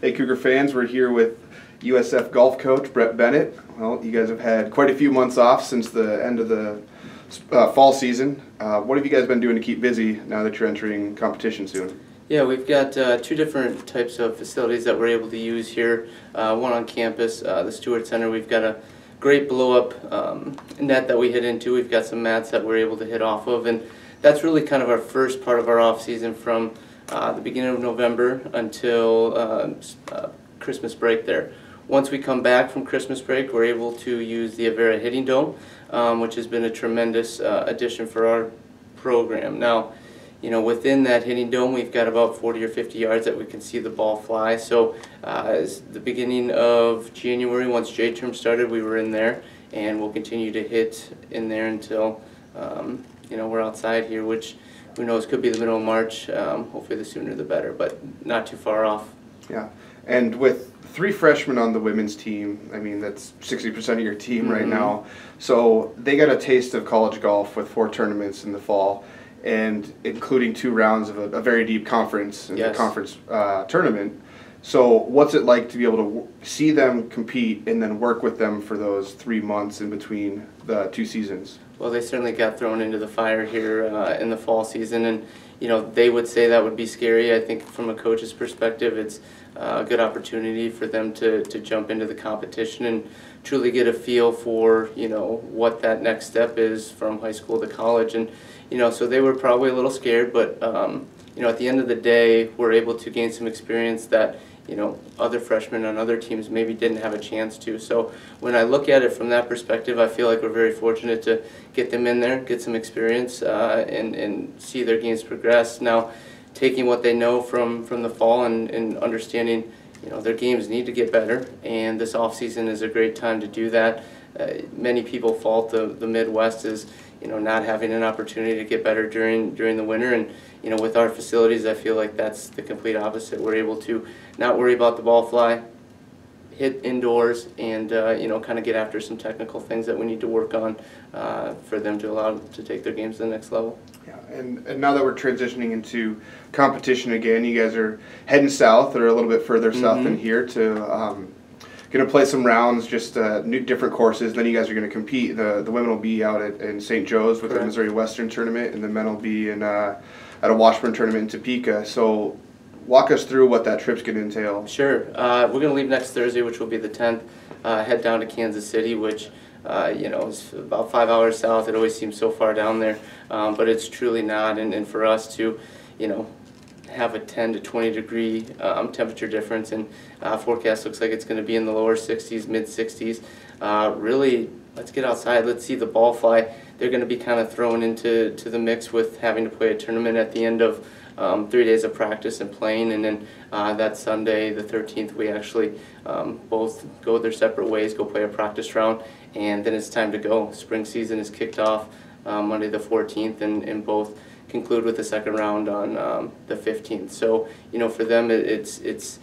Hey Cougar fans, we're here with USF golf coach Bennett. Well, you guys have had quite a few months off since the end of the fall season. What have you guys been doing to keep busy now that you're entering competition soon? Yeah, we've got two different types of facilities that we're able to use here. One on campus, the Stewart Center. We've got a great blow-up net that we hit into. We've got some mats that we're able to hit off of, and that's really kind of our first part of our off-season from the beginning of November until Christmas break there. Once we come back from Christmas break, we're able to use the Avera hitting dome, which has been a tremendous addition for our program. Now, you know, within that hitting dome, we've got about 40 or 50 yards that we can see the ball fly. So, as the beginning of January, once J-term started, we were in there, and we'll continue to hit in there until you know, we're outside here, which who knows, could be the middle of March. Hopefully, the sooner the better, but not too far off. Yeah, and with 3 freshmen on the women's team, I mean, that's 60% of your team right now. So they got a taste of college golf with 4 tournaments in the fall, and including 2 rounds of a very deep conference and the conference tournament. So what's it like to be able to see them compete and then work with them for those 3 months in between the 2 seasons? Well, they certainly got thrown into the fire here in the fall season, and you know, they would say that would be scary. I think from a coach's perspective, it's a good opportunity for them to jump into the competition and truly get a feel for, you know, what that next step is from high school to college. And you know, so they were probably a little scared, but you know, at the end of the day, we're able to gain some experience that, you know, other freshmen on other teams maybe didn't have a chance to. So when I look at it from that perspective, I feel like we're very fortunate to get them in there, get some experience, and see their games progress. Now, taking what they know from the fall and understanding, you know, their games need to get better, and this off season is a great time to do that. Many people fault the Midwest as, you know, not having an opportunity to get better during the winter, and you know, with our facilities, I feel like that's the complete opposite. We're able to not worry about the ball fly, hit indoors, and you know, kind of get after some technical things that we need to work on for them to allow them to take their games to the next level. Yeah, and now that we're transitioning into competition again, you guys are heading south, or a little bit further south than here, to going to play some rounds, just different courses. Then you guys are going to compete. The women will be out in St. Joe's with the Missouri Western tournament, and the men will be in at a Washburn tournament in Topeka. So walk us through what that trip's going to entail. Sure. We're going to leave next Thursday, which will be the 10th, head down to Kansas City, which you know, is about 5 hours south. It always seems so far down there, but it's truly not. And for us to, you know, have a 10 to 20 degree temperature difference, and forecast looks like it's going to be in the lower 60s, mid 60s. Really, let's get outside. Let's see the ball fly. They're going to be kind of thrown into the mix with having to play a tournament at the end of 3 days of practice and playing, and then that Sunday, the 13th, we actually both go their separate ways, go play a practice round, and then it's time to go. Spring season is kicked off Monday the 14th, and both conclude with the second round on the 15th. So, you know, for them, it's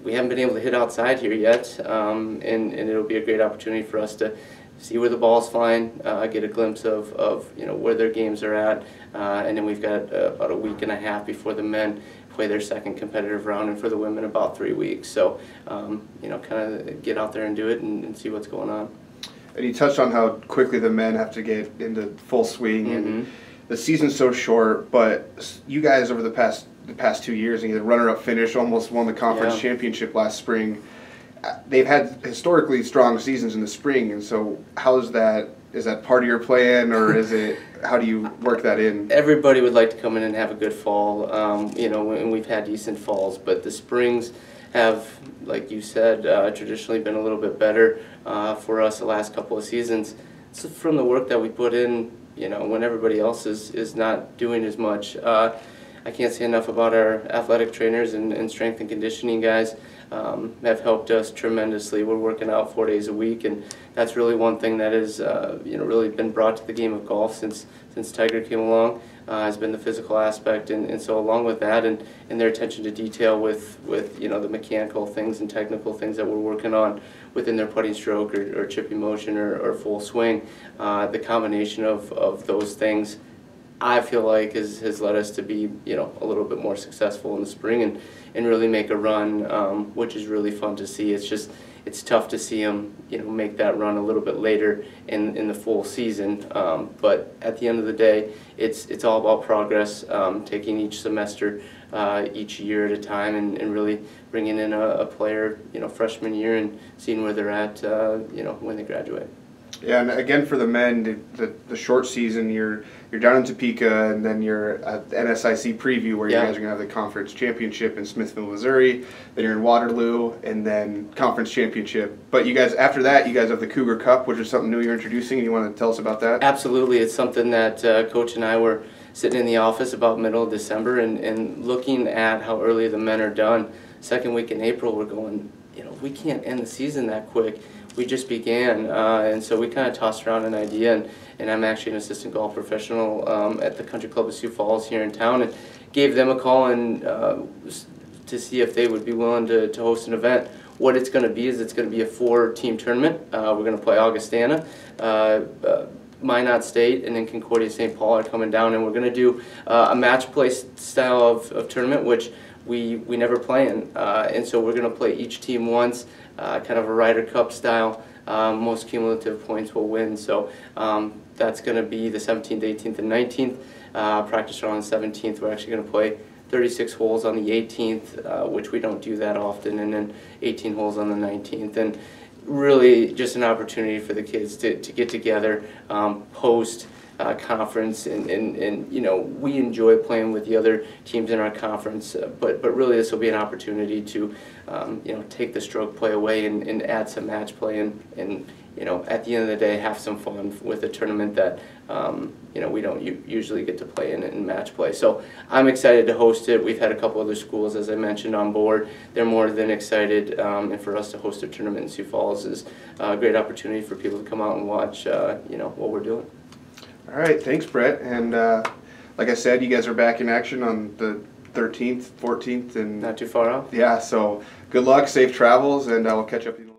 we haven't been able to hit outside here yet, and it'll be a great opportunity for us to see where the ball's flying, get a glimpse of you know, where their games are at, and then we've got about a week and a half before the men play their second competitive round, and for the women about 3 weeks. So, you know, kind of get out there and do it and see what's going on. And you touched on how quickly the men have to get into full swing, and the season's so short. But you guys, over the past 2 years, and you had a runner-up finish, almost won the conference championship last spring. They've had historically strong seasons in the spring, and so how is that? Is that part of your plan, or is it? How do you work that in? Everybody would like to come in and have a good fall, you know, and we've had decent falls, but the springs have, like you said, traditionally been a little bit better for us the last couple of seasons. So from the work that we put in, you know, when everybody else is not doing as much. I can't say enough about our athletic trainers and strength and conditioning guys. Have helped us tremendously. We're working out 4 days a week, and that's really one thing that has you know, really been brought to the game of golf since Tiger came along, has been the physical aspect, and so along with that and their attention to detail with you know, the mechanical things and technical things that we're working on within their putting stroke or chipping motion or full swing, the combination of those things I feel like has led us to be, a little bit more successful in the spring and really make a run, which is really fun to see. It's tough to see them, make that run a little bit later in the full season. But at the end of the day, it's all about progress, taking each semester, each year at a time, and really bringing in a player, freshman year and seeing where they're at, when they graduate. Yeah, and again for the men, the short season, you're down in Topeka, and then you're at the NSIC preview where you guys are going to have the conference championship in Smithville, Missouri. Then you're in Waterloo, and then conference championship. But you guys, after that, you guys have the Cougar Cup, which is something new you're introducing, and you want to tell us about that? Absolutely. It's something that Coach and I were sitting in the office about middle of December and looking at how early the men are done. Second week in April, we're going, we can't end the season that quick. We just began, and so we kind of tossed around an idea, and I'm actually an assistant golf professional at the Country Club of Sioux Falls here in town, and gave them a call and to see if they would be willing to host an event. What it's going to be is it's going to be a 4-team tournament. We're going to play Augustana, Minot State, and then Concordia St. Paul are coming down, and we're going to do a match play style of tournament, which we never play in, and so we're going to play each team once, kind of a Ryder Cup style. Most cumulative points will win. So that's going to be the 17th, 18th, and 19th. Practice round on the 17th. We're actually going to play 36 holes on the 18th, which we don't do that often, and then 18 holes on the 19th. And really just an opportunity for the kids to get together, post conference, and we enjoy playing with the other teams in our conference, but really this will be an opportunity to take the stroke play away and add some match play and at the end of the day have some fun with a tournament that we don't usually get to play in match play. So I'm excited to host it. We've had a couple other schools, as I mentioned, on board. They're more than excited, and for us to host a tournament in Sioux Falls is a great opportunity for people to come out and watch what we're doing. All right, thanks, Brett. And like I said, you guys are back in action on the 13th, 14th, and Not too far off. Yeah, so good luck, safe travels, and we'll catch up with you.